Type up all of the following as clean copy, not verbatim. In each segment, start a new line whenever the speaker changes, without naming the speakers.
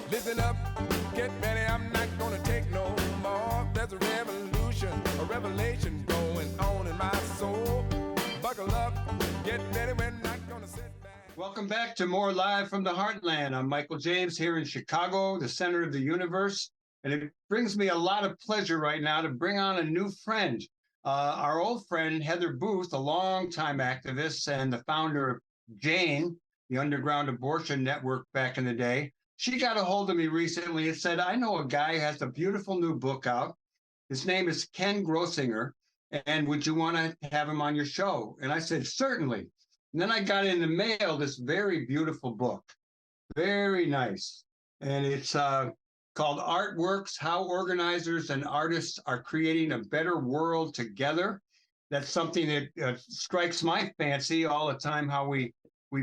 Listen up, get ready, I'm not gonna take no more. There's a revolution, a revelation going on in my soul. Buckle up, get ready, we're not gonna sit back.
Welcome back to more Live from the Heartland. I'm Michael James here in Chicago, the center of the universe. And it brings me a lot of pleasure right now to bring on a new friend. Our old friend, Heather Booth, a longtime activist and the founder of Jane, the Underground Abortion Network back in the day. She got a hold of me recently and said, I know a guy who has a beautiful new book out. His name is Ken Grossinger. And would you want to have him on your show? And I said, certainly. And then I got in the mail this very beautiful book. Very nice. And it's called Artworks, How Organizers and Artists Are Creating a Better World Together. That's something that strikes my fancy all the time, how we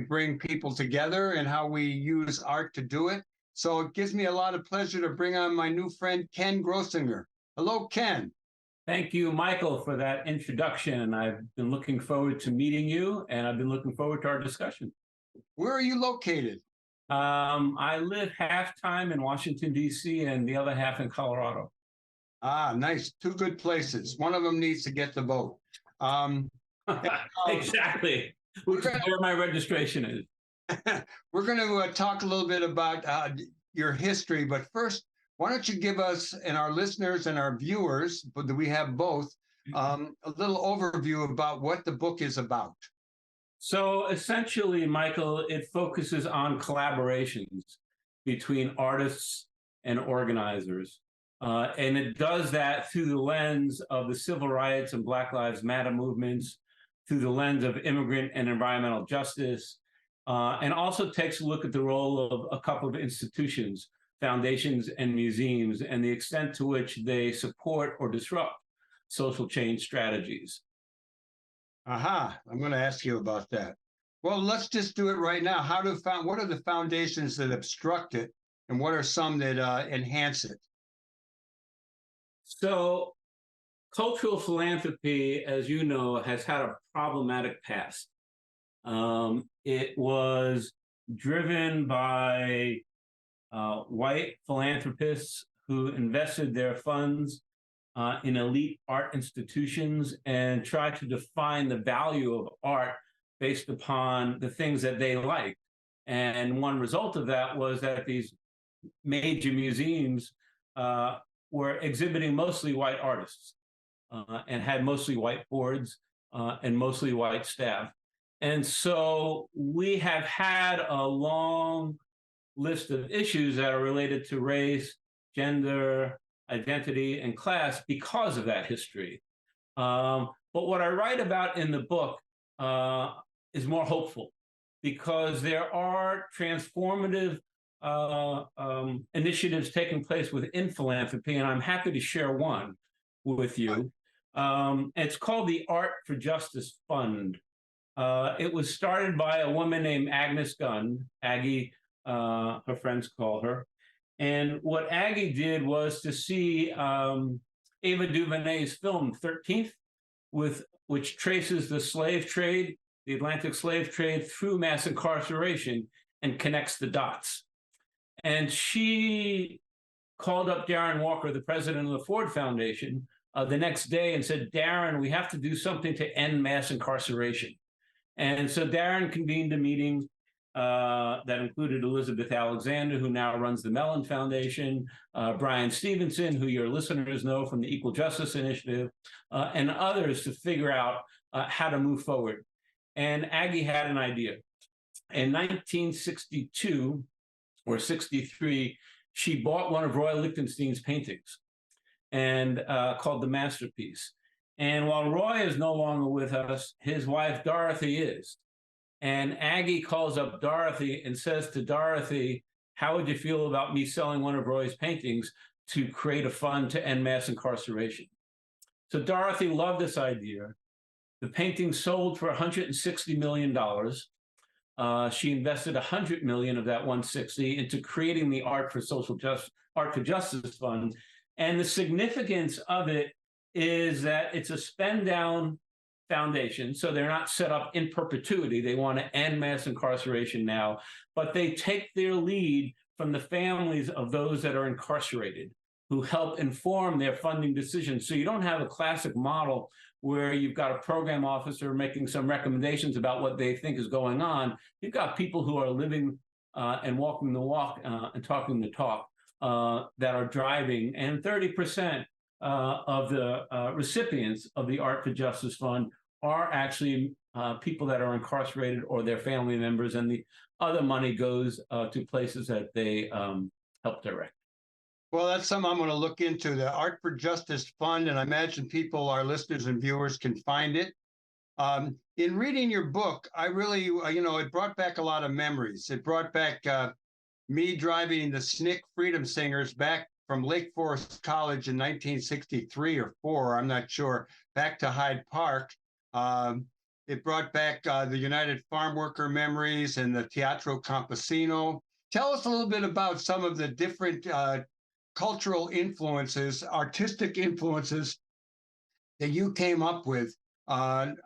bring people together and how we use art to do it. So it gives me a lot of pleasure to bring on my new friend, Ken Grossinger. Hello, Ken.
Thank you, Michael, for that introduction. I've been looking forward to meeting you, and I've been looking forward to our discussion.
Where are you located?
I live half-time in Washington, D.C., and the other half in Colorado.
Ah, nice. Two good places. One of them needs to get the vote.
Exactly. Which is where my registration is.
We're going to talk a little bit about your history, but first, why don't you give us and our listeners and our viewers, but we have both, a little overview about what the book is about.
So essentially, Michael, it focuses on collaborations between artists and organizers. And it does that through the lens of the civil rights and Black Lives Matter movements, through the lens of immigrant and environmental justice, and also takes a look at the role of a couple of institutions, foundations and museums, and the extent to which they support or disrupt social change strategies.
Aha, I'm going to ask you about that. Well, let's just do it right now. What are the foundations that obstruct it, and what are some that enhance it?
So cultural philanthropy, as you know, has had a problematic past. It was driven by white philanthropists who invested their funds in elite art institutions and tried to define the value of art based upon the things that they liked. And one result of that was that these major museums were exhibiting mostly white artists and had mostly white boards and mostly white staff. And so we have had a long list of issues that are related to race, gender, identity, and class because of that history. But what I write about in the book is more hopeful, because there are transformative initiatives taking place within philanthropy, and I'm happy to share one with you. It's called the Art for Justice Fund. It was started by a woman named Agnes Gunn, Aggie, her friends call her. And what Aggie did was to see Ava DuVernay's film 13th, which traces the slave trade, the Atlantic slave trade, through mass incarceration and connects the dots. And she called up Darren Walker, the president of the Ford Foundation, the next day and said, Darren, we have to do something to end mass incarceration. And so Darren convened a meeting that included Elizabeth Alexander, who now runs the Mellon Foundation, Brian Stevenson, who your listeners know from the Equal Justice Initiative, and others to figure out how to move forward. And Aggie had an idea. In 1962 or 63, she bought one of Roy Lichtenstein's paintings and called The Masterpiece. And while Roy is no longer with us, his wife Dorothy is. And Aggie calls up Dorothy and says to Dorothy, how would you feel about me selling one of Roy's paintings to create a fund to end mass incarceration? So Dorothy loved this idea. The painting sold for $160 million. She invested $100 million of that 160 into creating the Art for Justice Fund. And the significance of it is that it's a spend down foundation, so they're not set up in perpetuity. They want to end mass incarceration now, but they take their lead from the families of those that are incarcerated, who help inform their funding decisions. So you don't have a classic model where you've got a program officer making some recommendations about what they think is going on. You've got people who are living and walking the walk and talking the talk that are driving. And 30% of the recipients of the Art for Justice Fund are actually people that are incarcerated or their family members, and the other money goes to places that they help direct.
Well, that's something I'm going to look into, the Art for Justice Fund, and I imagine people, our listeners and viewers, can find it. In reading your book, I really, it brought back a lot of memories. It brought back me driving the SNCC Freedom Singers back from Lake Forest College in 1963 or 4, I'm not sure, back to Hyde Park. It brought back the United Farm Worker memories and the Teatro Campesino. Tell us a little bit about some of the different cultural influences, artistic influences that you came up with on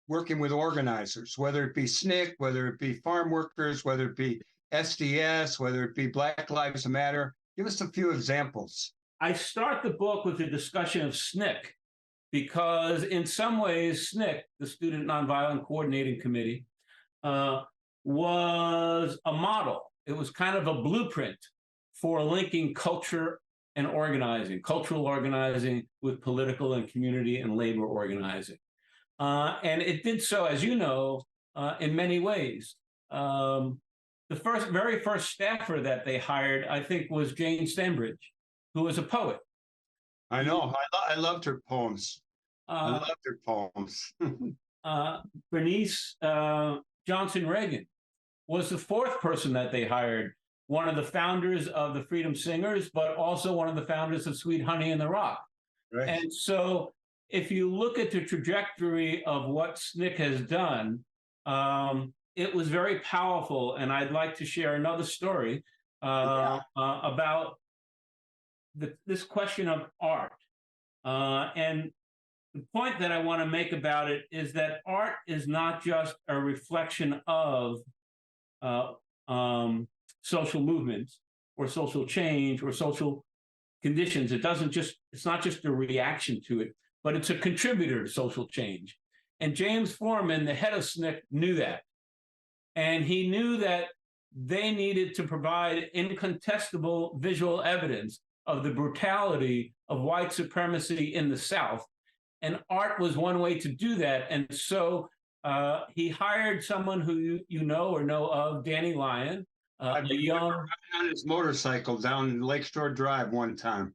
working with organizers, whether it be SNCC, whether it be farm workers, whether it be SDS, whether it be Black Lives Matter. Give us a few examples.
I start the book with a discussion of SNCC because in some ways SNCC, the Student Nonviolent Coordinating Committee, was a model. It was kind of a blueprint for linking culture and organizing, cultural organizing with political and community and labor organizing. And it did so, as you know, in many ways. The very first staffer that they hired, I think, was Jane Stanbridge, who was a poet.
I know. I loved her poems. I loved her poems.
Bernice Johnson Reagan was the fourth person that they hired, one of the founders of the Freedom Singers, but also one of the founders of Sweet Honey in the Rock.
Right.
And so if you look at the trajectory of what SNCC has done, it was very powerful. And I'd like to share another story about this question of art. And the point that I want to make about it is that art is not just a reflection of social movements or social change or social conditions. It's not just a reaction to it, but it's a contributor to social change. And James Foreman, the head of SNCC, knew that. And he knew that they needed to provide incontestable visual evidence of the brutality of white supremacy in the South. And art was one way to do that. And so he hired someone who you know or know of, Danny Lyon, a young...
on his motorcycle down Lakeshore Drive one time.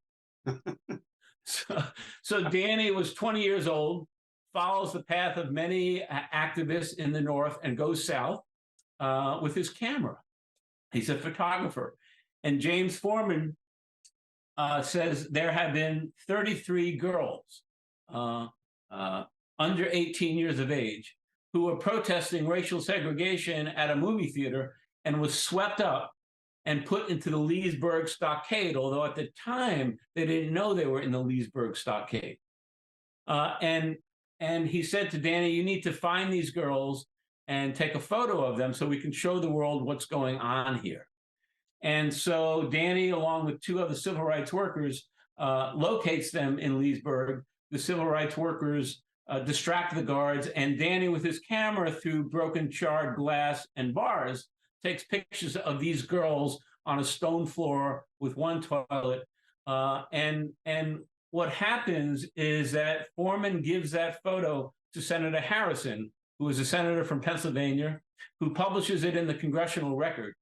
So Danny was 20 years old, follows the path of many activists in the North and goes south with his camera. He's a photographer. And James Foreman says there have been 33 girls under 18 years of age who were protesting racial segregation at a movie theater and was swept up and put into the Leesburg Stockade, although at the time they didn't know they were in the Leesburg Stockade. And he said to Danny, you need to find these girls and take a photo of them so we can show the world what's going on here. And so Danny, along with two other civil rights workers, locates them in Leesburg. The civil rights workers distract the guards, and Danny, with his camera through broken charred glass and bars, takes pictures of these girls on a stone floor with one toilet. And what happens is that Foreman gives that photo to Senator Harrison, who is a senator from Pennsylvania, who publishes it in the Congressional Record.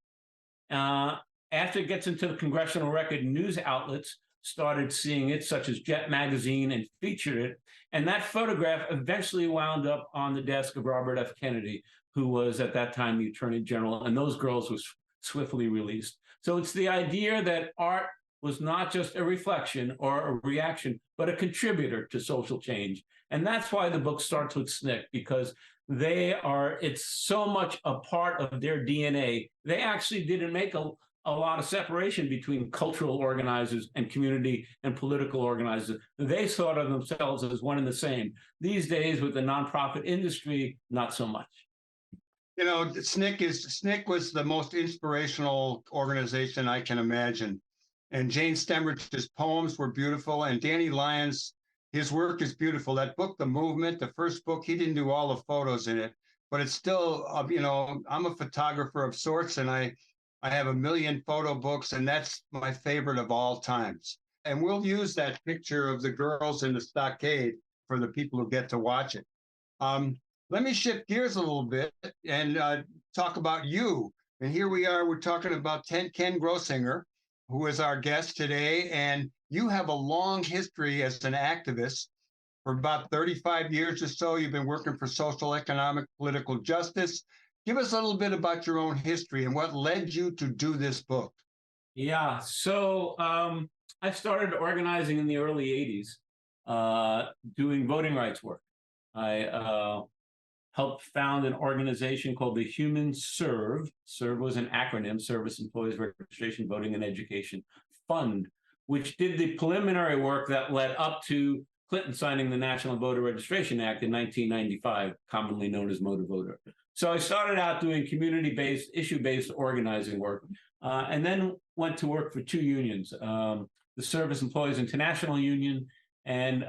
After it gets into the Congressional Record, news outlets started seeing it, such as Jet Magazine, and featured it. And that photograph eventually wound up on the desk of Robert F. Kennedy, who was at that time the Attorney General, and those girls was swiftly released. So it's the idea that art was not just a reflection or a reaction, but a contributor to social change. And that's why the book starts with SNCC, because it's so much a part of their DNA. They actually didn't make a a lot of separation between cultural organizers and community and political organizers. They thought of themselves as one and the same. These days, with the nonprofit industry, not so much.
You know, SNCC was the most inspirational organization I can imagine. And Jane Stemrich's poems were beautiful. And Danny Lyons, his work is beautiful. That book, The Movement, the first book, he didn't do all the photos in it, but it's still, you know, I'm a photographer of sorts, and I have a million photo books, and that's my favorite of all times. And we'll use that picture of the girls in the stockade for the people who get to watch it. Let me shift gears a little bit and talk about you. And here we are, we're talking about Ken Grossinger, who is our guest today. And you have a long history as an activist. For about 35 years or so, you've been working for social, economic, political justice. Give us a little bit about your own history and what led you to do this book.
Yeah, so I started organizing in the early 80s, doing voting rights work. I helped found an organization called the Human Serve. Serve was an acronym, Service Employees Registration, Voting, and Education Fund, which did the preliminary work that led up to Clinton signing the National Voter Registration Act in 1995, commonly known as Motor Voter. So I started out doing community-based, issue-based organizing work, and then went to work for two unions, the Service Employees International Union, and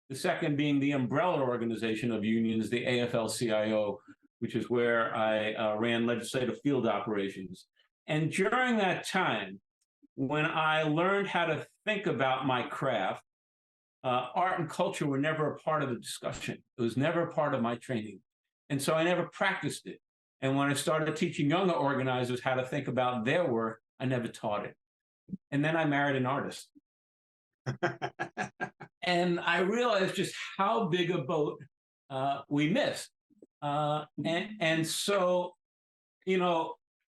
the second being the umbrella organization of unions, the AFL-CIO, which is where I ran legislative field operations. And during that time, when I learned how to think about my craft, art and culture were never a part of the discussion. It was never a part of my training. And so I never practiced it. And when I started teaching younger organizers how to think about their work, I never taught it. And then I married an artist. And I realized just how big a boat we missed. And so, you know,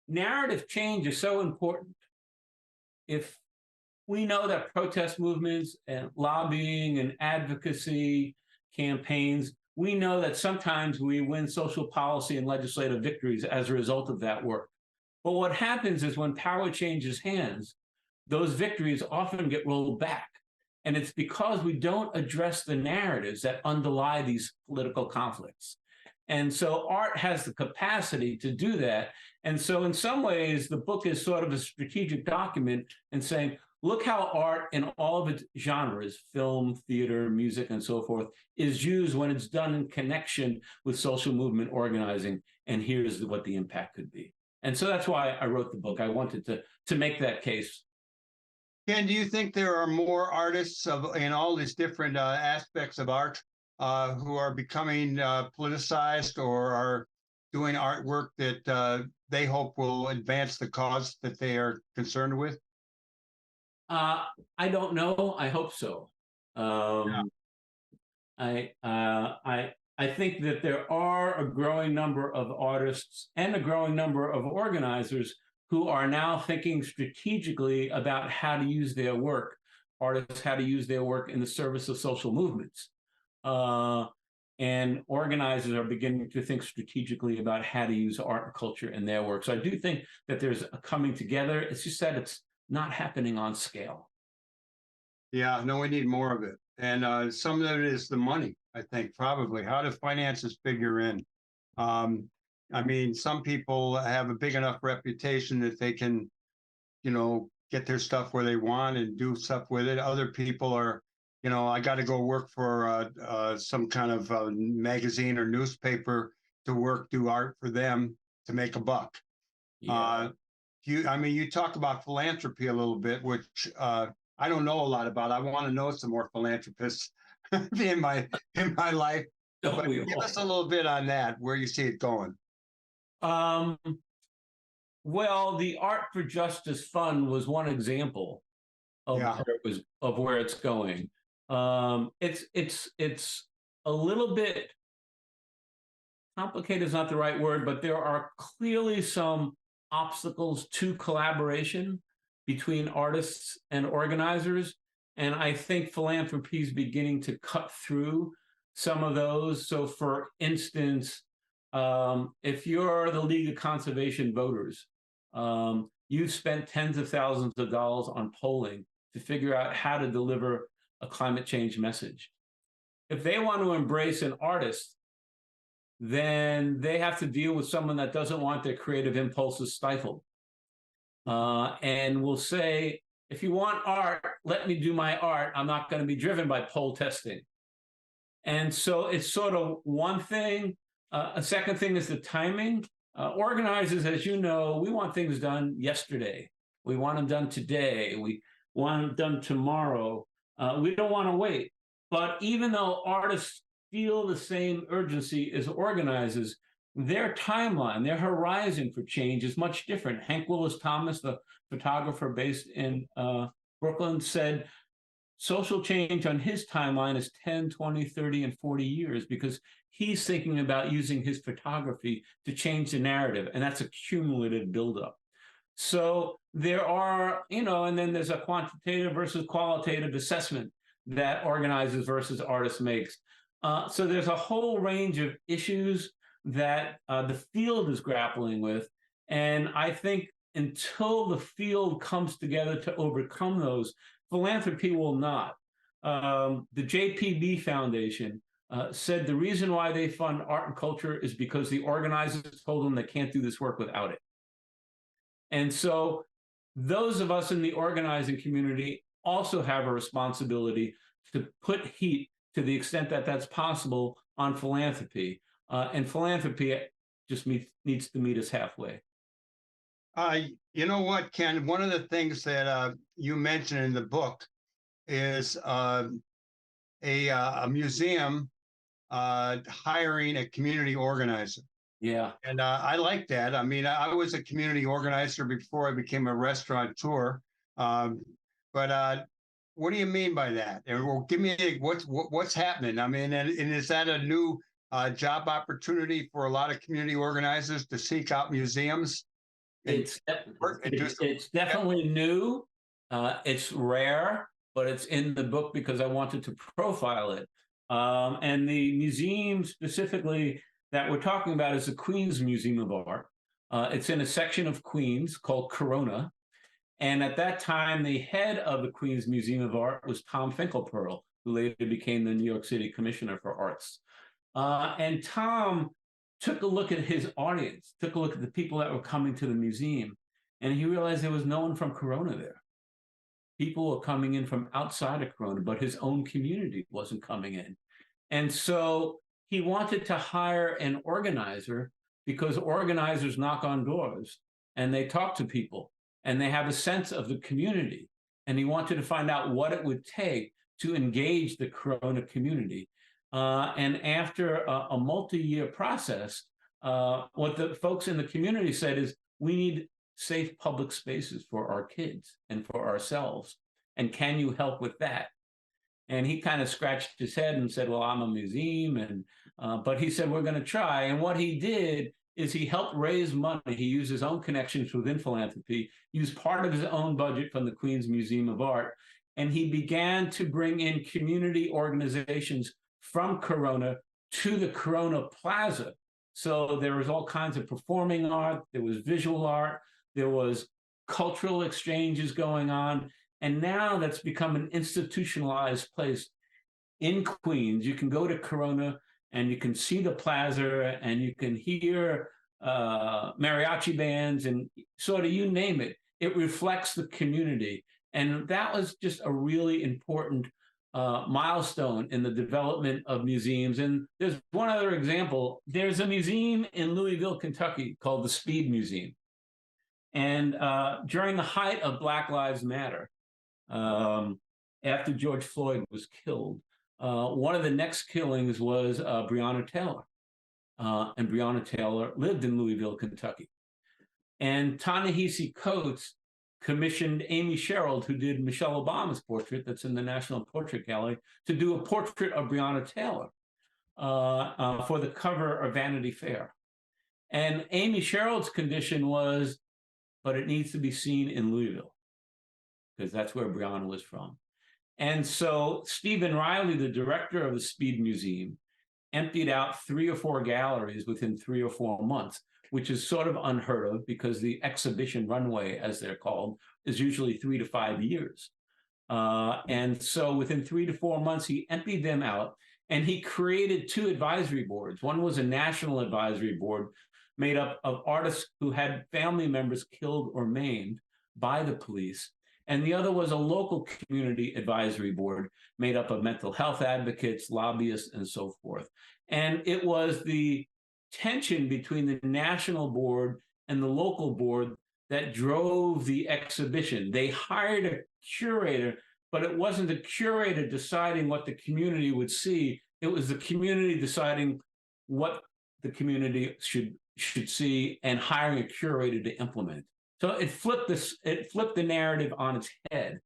narrative change is so important. If we know that protest movements and lobbying and advocacy campaigns, we know that sometimes we win social policy and legislative victories as a result of that work. But what happens is when power changes hands, those victories often get rolled back. And it's because we don't address the narratives that underlie these political conflicts. And so art has the capacity to do that. And so in some ways, the book is sort of a strategic document and saying, look how art in all of its genres, film, theater, music, and so forth, is used when it's done in connection with social movement organizing. And here's what the impact could be. And so that's why I wrote the book. I wanted to make that case.
Ken, do you think there are more artists in all these different aspects of art who are becoming politicized or are doing artwork that they hope will advance the cause that they are concerned with?
I don't know. I hope so. Yeah. I think that there are a growing number of artists and a growing number of organizers who are now thinking strategically about how to use their work, artists how to use their work in the service of social movements. And organizers are beginning to think strategically about how to use art and culture in their work. So I do think that there's a coming together. It's just that it's not happening on scale.
Yeah, no, we need more of it. And some of it is the money, I think, probably. How do finances figure in? I mean, some people have a big enough reputation that they can, you know, get their stuff where they want and do stuff with it. Other people are, you know, I got to go work for some kind of magazine or newspaper to do art for them to make a buck. Yeah. You talk about philanthropy a little bit, which I don't know a lot about. I want to know some more philanthropists in my life. But give us a little bit on that, where you see it going.
Well, the Art for Justice Fund was one example of where it's going. It's a little bit complicated is not the right word, but there are clearly some obstacles to collaboration between artists and organizers. And I think philanthropy is beginning to cut through some of those. So for instance, if you're the League of Conservation Voters, you've spent tens of thousands of dollars on polling to figure out how to deliver a climate change message. If they want to embrace an artist, then they have to deal with someone that doesn't want their creative impulses stifled. And will say, if you want art, let me do my art. I'm not going to be driven by poll testing. And so it's sort of one thing. A second thing is the timing. Organizers, as you know, we want things done yesterday. We want them done today. We want them done tomorrow. We don't want to wait. But even though artists feel the same urgency as organizers, their timeline, their horizon for change is much different. Hank Willis Thomas, the photographer based in Brooklyn, said social change on his timeline is 10, 20, 30, and 40 years because he's thinking about using his photography to change the narrative, and that's a cumulative buildup. So there are, and then there's a quantitative versus qualitative assessment that organizers versus artists makes. So there's a whole range of issues that the field is grappling with. And I think until the field comes together to overcome those, philanthropy will not. The JPB Foundation said the reason why they fund art and culture is because the organizers told them they can't do this work without it. And so those of us in the organizing community also have a responsibility to put heat to the extent that that's possible on philanthropy. And philanthropy just needs to meet us halfway.
You know what, Ken? One of the things that you mentioned in the book is a museum hiring a community organizer.
Yeah.
And I like that. I mean, I was a community organizer before I became a restaurateur. But what do you mean by that? Well, give me what's happening. I mean, and is that a new job opportunity for a lot of community organizers to seek out museums?
It's definitely new. It's rare, but it's in the book because I wanted to profile it. And the museum specifically that we're talking about is the Queens Museum of Art. It's in a section of Queens called Corona. And at that time, the head of the Queens Museum of Art was Tom Finkelpearl, who later became the New York City Commissioner for Arts. And Tom took a look at his audience, took a look at the people that were coming to the museum, and he realized there was no one from Corona there. People were coming in from outside of Corona, but his own community wasn't coming in. And so he wanted to hire an organizer because organizers knock on doors and they talk to people and they have a sense of the community. And he wanted to find out what it would take to engage the Corona community. And after a multi-year process, what the folks in the community said is, we need safe public spaces for our kids and for ourselves. And can you help with that? And he kind of scratched his head and said, well, I'm a museum. And but he said, we're going to try. And what he did is he helped raise money. He used his own connections within philanthropy, used part of his own budget from the Queens Museum of Art. And he began to bring in community organizations from Corona to the Corona Plaza. So there was all kinds of performing art, there was visual art, there was cultural exchanges going on. And now that's become an institutionalized place in Queens. You can go to Corona and you can see the plaza and you can hear mariachi bands and sort of you name it. It reflects the community. And that was just a really important milestone in the development of museums. And there's one other example. There's a museum in Louisville, Kentucky called the Speed Museum. And during the height of Black Lives Matter, after George Floyd was killed, one of the next killings was Breonna Taylor. And Breonna Taylor lived in Louisville, Kentucky. And Ta-Nehisi Coates commissioned Amy Sherald, who did Michelle Obama's portrait that's in the National Portrait Gallery, to do a portrait of Breonna Taylor for the cover of Vanity Fair. And Amy Sherald's condition was, but it needs to be seen in Louisville, because that's where Breonna was from. And so Stephen Riley, the director of the Speed Museum, emptied out 3 or 4 galleries within 3 or 4 months, which is sort of unheard of because the exhibition runway, as they're called, is usually 3 to 5 years. And so within 3 to 4 months, he emptied them out and he created 2 advisory boards. One was a national advisory board made up of artists who had family members killed or maimed by the police. And the other was a local community advisory board made up of mental health advocates, lobbyists, and so forth. And it was the tension between the national board and the local board that drove the exhibition. They hired a curator, but it wasn't the curator deciding what the community would see. It was the community deciding what the community should see and hiring a curator to implement. So it flipped the narrative on its head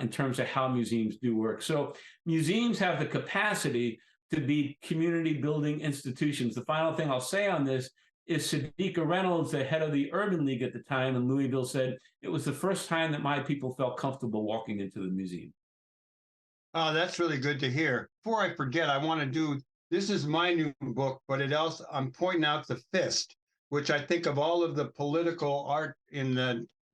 in terms of how museums do work. So museums have the capacity to be community building institutions. The final thing I'll say on this is Sadiqa Reynolds, the head of the Urban League at the time in Louisville, said, "It was the first time that my people felt comfortable walking into the museum."
Oh, that's really good to hear. Before I forget, I want to do, this is my new book, but it also, I'm pointing out The Fist, which I think of all of the political art in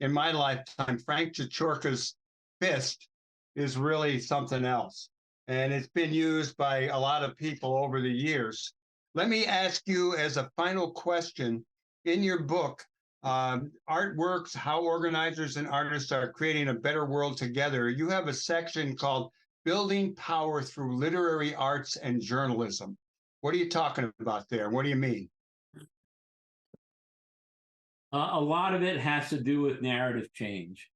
my lifetime, Frank Cichorka's Fist is really something else. And it's been used by a lot of people over the years. Let me ask you as a final question, in your book, Artworks, How Organizers and Artists Are Creating a Better World Together, you have a section called Building Power Through Literary Arts and Journalism. What are you talking about there? What do you mean?
A lot of it has to do with narrative change.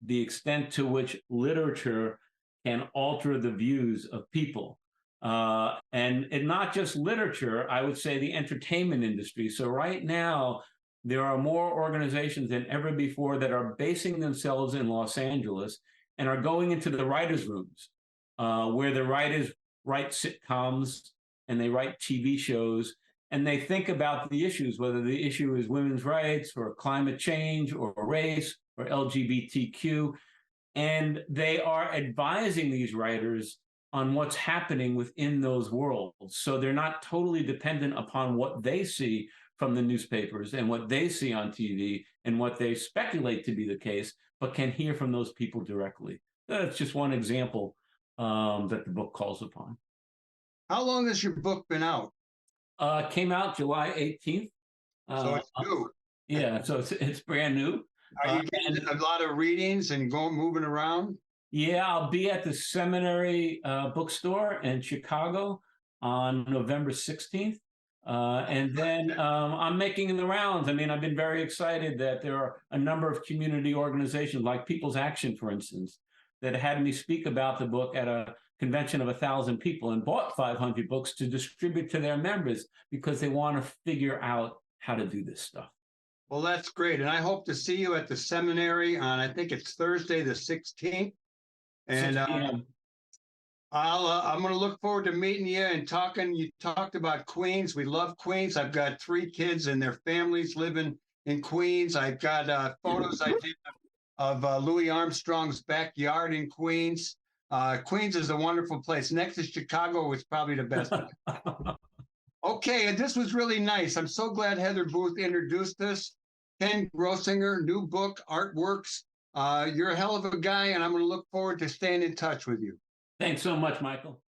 The extent to which literature can alter the views of people. And not just literature, I would say the entertainment industry. So right now, there are more organizations than ever before that are basing themselves in Los Angeles and are going into the writers' rooms, where the writers write sitcoms and they write TV shows, and they think about the issues, whether the issue is women's rights or climate change or race or LGBTQ, and they are advising these writers on what's happening within those worlds. So they're not totally dependent upon what they see from the newspapers and what they see on TV and what they speculate to be the case, but can hear from those people directly. That's just one example that the book calls upon.
How long has your book been out?
Came out July 18th.
So it's new.
Yeah, so it's brand new.
Are you getting a lot of readings and moving around?
Yeah, I'll be at the Seminary bookstore in Chicago on November 16th. And then I'm making the rounds. I mean, I've been very excited that there are a number of community organizations like People's Action, for instance, that had me speak about the book at a convention of 1,000 people and bought 500 books to distribute to their members because they want to figure out how to do this stuff.
Well, that's great. And I hope to see you at the seminary on, I think it's Thursday, the 16th. And I'm going to look forward to meeting you and talking. You talked about Queens. We love Queens. I've got 3 kids and their families living in Queens. I've got photos I did of Louis Armstrong's backyard in Queens. Queens is a wonderful place. Next to Chicago is probably the best. Okay, and this was really nice. I'm so glad Heather Booth introduced us. Ken Grossinger, new book, Artworks. You're a hell of a guy, and I'm going to look forward to staying in touch with you.
Thanks so much, Michael.